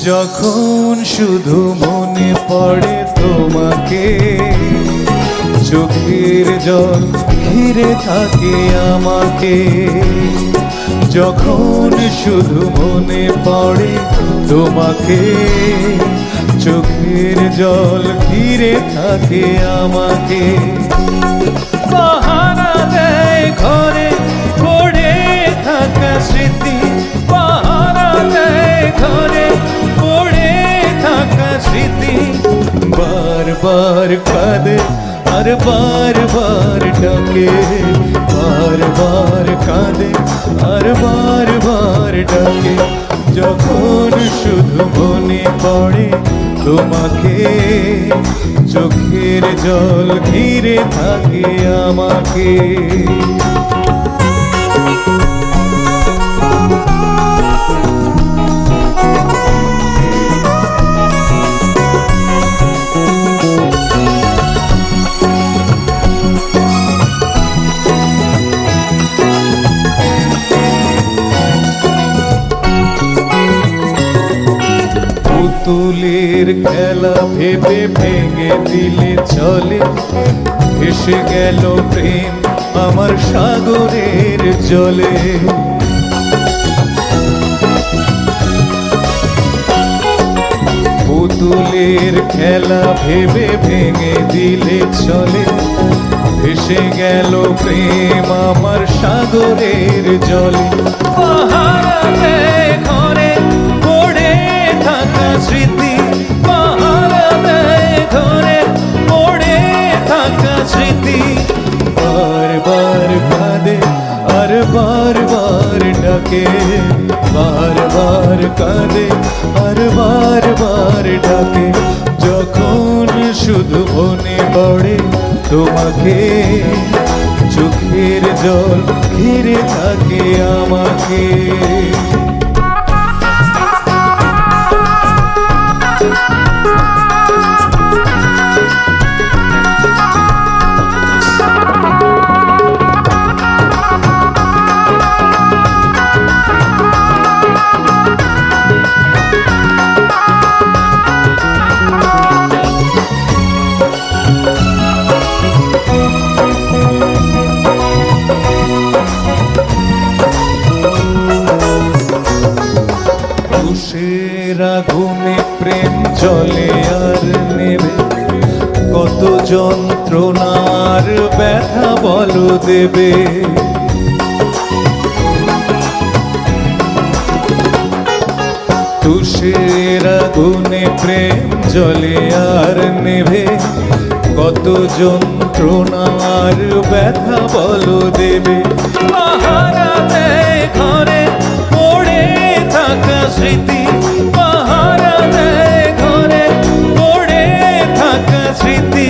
যখন শুধু মনে পড়ে তোমাকে, চোখের জল ঘিরে থাকে আমাকে। যখন শুধু মনে পড়ে তোমাকে, চোখের জল ঘিরে থাকে আমাকে। পাহারা দেয় ঘরে পড়ে থাকা স্মৃতি, পাহারা দেয় ঘরে পড়ে থাকা স্মৃতি। বারবার কাঁদে আর বারবার ডাকে, বারবার কাঁদে আর বারবার ডাকে। যখন শুধু মনে পড়ে তোমাকে, চোখের জল ঘিরে থাকে আমাকে। পুতুলের খেলা ভেবে ভেঙে দিলে চলে, এসে গেল প্রেম আমার সাগরের জলে। পুতুলের খেলা ভেবে ভেঙে দিলে চলে, এসে গেল প্রেম আমার সাগরের জলে। পাহারা দেয় ঘরে পড়ে থাকা স্মৃতি, পাহারা দেয় ঘরে পড়ে থাকা স্মৃতি। বারবার কাঁদে আর বারবার ডাকে, বারবার কাঁদে আর বারবার ডাকে। যখন শুধু মনে পড়ে তোমাকে, চোখের জল ঘিরে থাকে আমাকে। আগুনে প্রেম জলে আর নেবে, কত যন্ত্রণার ব্যথা বলো দেবে। তুষের আগুনে প্রেম জলে আর নেবে, কত যন্ত্রণার ব্যথা বলো দেবে। পাহারা দেয় ঘরে পড়ে থাকা স্মৃতি, পাহারা দেয় ঘরে পড়ে থাকা স্মৃতি।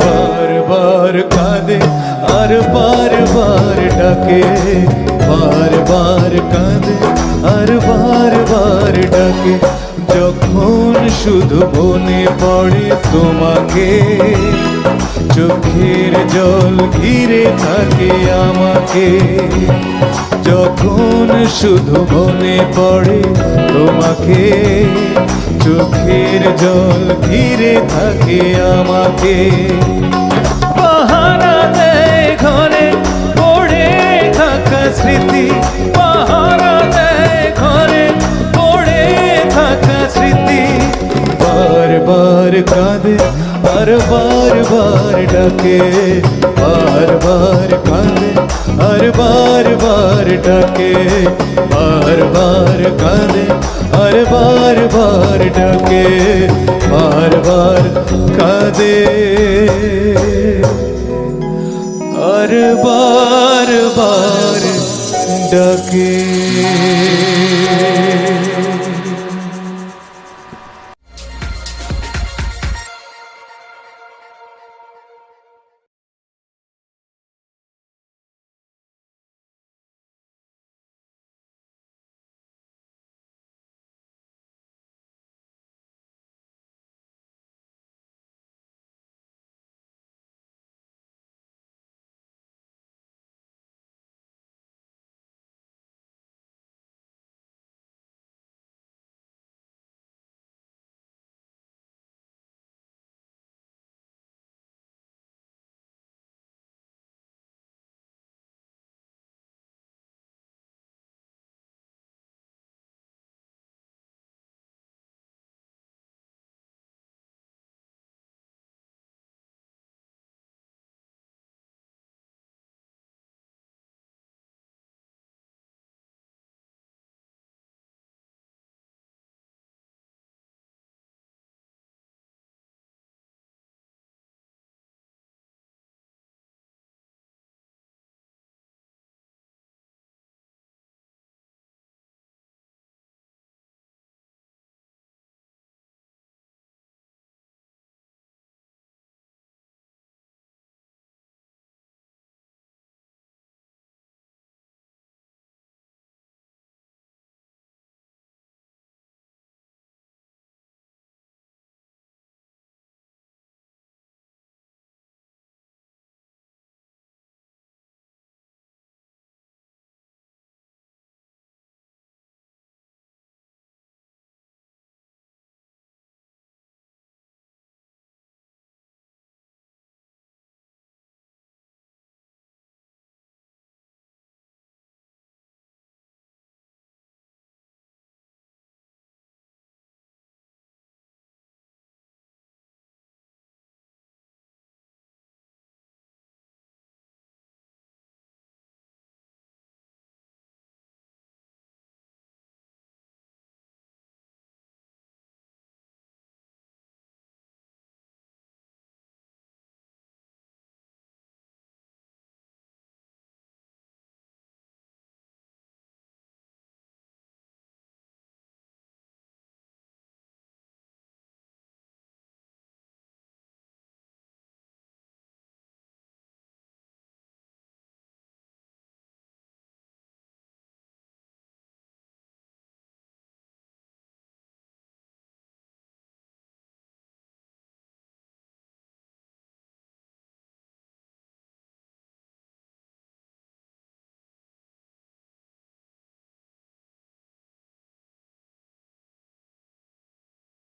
বারবার কাঁদে আর বারবার ডাকে, বারবার কাঁদে আর বারবার ডাকে। যখন শুধু মনে পড়ে তোমাকে, চোখের জল ঘিরে থাকে আমাকে। যখন শুধু মনে পড়ে তোমাকে, চোখের জল ঘিরে থাকে আমাকে। পাহারা দেয় ঘরে পড়ে থাকা স্মৃতি, পাহারা দেয় ঘরে পড়ে থাকা স্মৃতি। বারবার কাঁদে আর বারবার ডাকে, বারবার কাঁদে আর বারবার ডাকে। বারবার কাঁদে আর বারবার ডাকে, বারবার কাঁদে আর বারবার ডাকে।